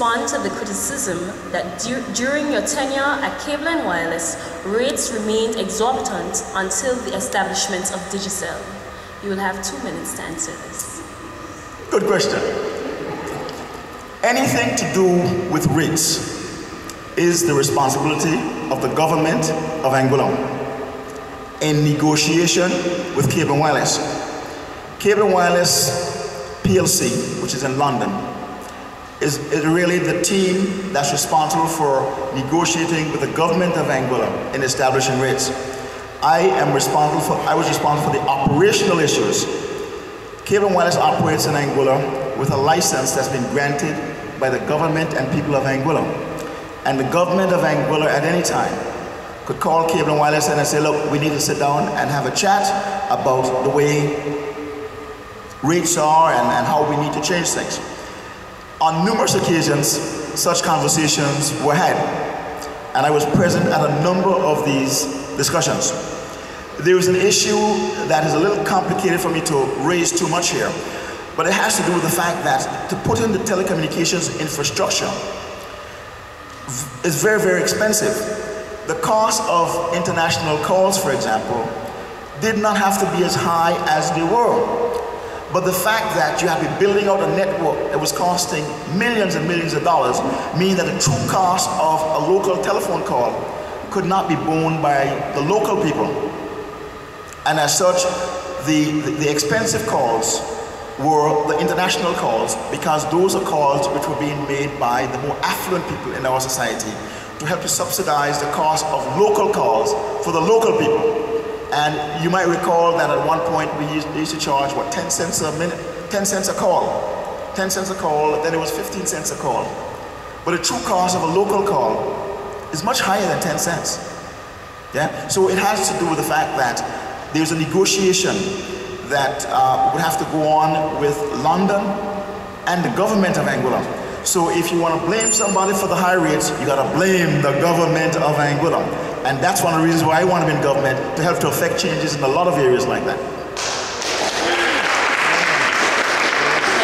respond to the criticism that during your tenure at Cable & Wireless, rates remained exorbitant until the establishment of Digicel? You will have 2 minutes to answer this. Good question. Anything to do with rates is the responsibility of the government of Angola in negotiation with Cable & Wireless. Cable & Wireless PLC, which is in London, is really the team that's responsible for negotiating with the government of Angola in establishing rates. I was responsible for the operational issues. Cable & Wireless operates in Angola with a license that's been granted by the government and people of Angola. And the government of Angola at any time could call Cable & Wireless and say, look, we need to sit down and have a chat about the way rates are and how we need to change things. On numerous occasions, such conversations were had, and I was present at a number of these discussions. There is an issue that is a little complicated for me to raise too much here, but it has to do with the fact that to put in the telecommunications infrastructure is very, very expensive. The cost of international calls, for example, did not have to be as high as they were. But the fact that you have been building out a network that was costing millions and millions of dollars means that the true cost of a local telephone call could not be borne by the local people. And as such, the expensive calls were the international calls, because those are calls which were being made by the more affluent people in our society to help to subsidize the cost of local calls for the local people. And you might recall that at one point we used to charge, what, 10 cents a minute, 10 cents a call. 10 cents a call, then it was 15 cents a call. But the true cost of a local call is much higher than 10 cents. Yeah? So it has to do with the fact that there's a negotiation that would have to go on with London and the government of Angola. So if you want to blame somebody for the high rates, you got to blame the government of Angola. And that's one of the reasons why I want to be in government, to help to affect changes in a lot of areas like that. Thank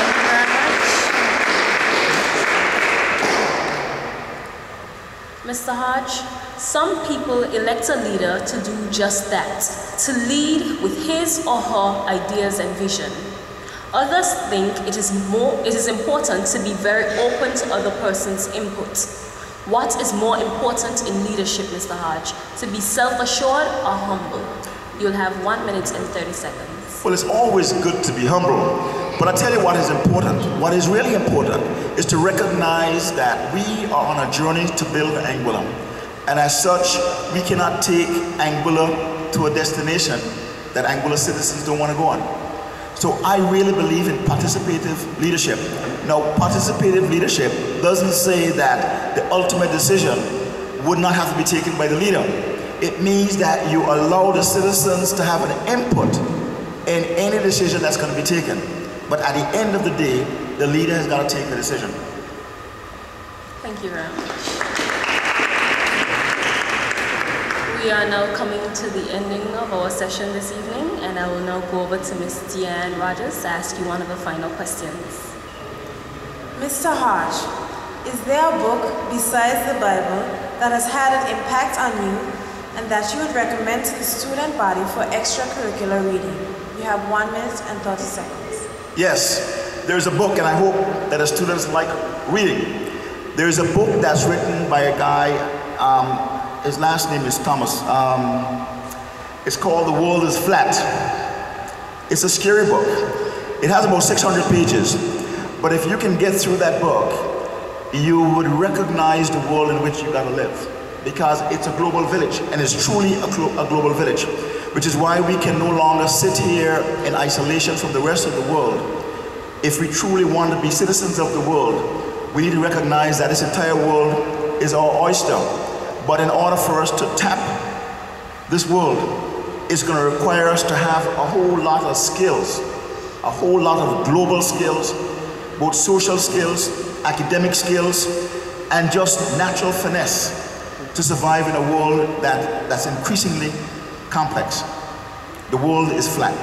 you very much. Mr. Hodge, some people elect a leader to do just that, to lead with his or her ideas and vision. Others think it is important to be very open to other person's input. What is more important in leadership, Mr. Hodge? To be self-assured or humble? You'll have 1 minute and 30 seconds. Well, it's always good to be humble. But I tell you what is important. What is really important is to recognize that we are on a journey to build Angola. And as such, we cannot take Angola to a destination that Angola citizens don't want to go on. So I really believe in participative leadership. Now, participative leadership doesn't say that the ultimate decision would not have to be taken by the leader. It means that you allow the citizens to have an input in any decision that's going to be taken. But at the end of the day, the leader has got to take the decision. Thank you very much. We are now coming to the ending of our session this evening, and I will now go over to Ms. Deanne Rogers to ask you one of the final questions. Mr. Hodge, is there a book besides the Bible that has had an impact on you and that you would recommend to the student body for extracurricular reading? You have 1 minute and 30 seconds. Yes, there's a book, and I hope that the students like reading. There's a book that's written by a guy, his last name is Thomas. It's called The World is Flat. It's a scary book. It has about 600 pages. But if you can get through that book, you would recognize the world in which you gotta live. Because it's a global village, and it's truly a global village. Which is why we can no longer sit here in isolation from the rest of the world. If we truly want to be citizens of the world, we need to recognize that this entire world is our oyster. But in order for us to tap this world, it's going to require us to have a whole lot of skills, a whole lot of global skills, both social skills, academic skills, and just natural finesse to survive in a world that's increasingly complex. The world is flat.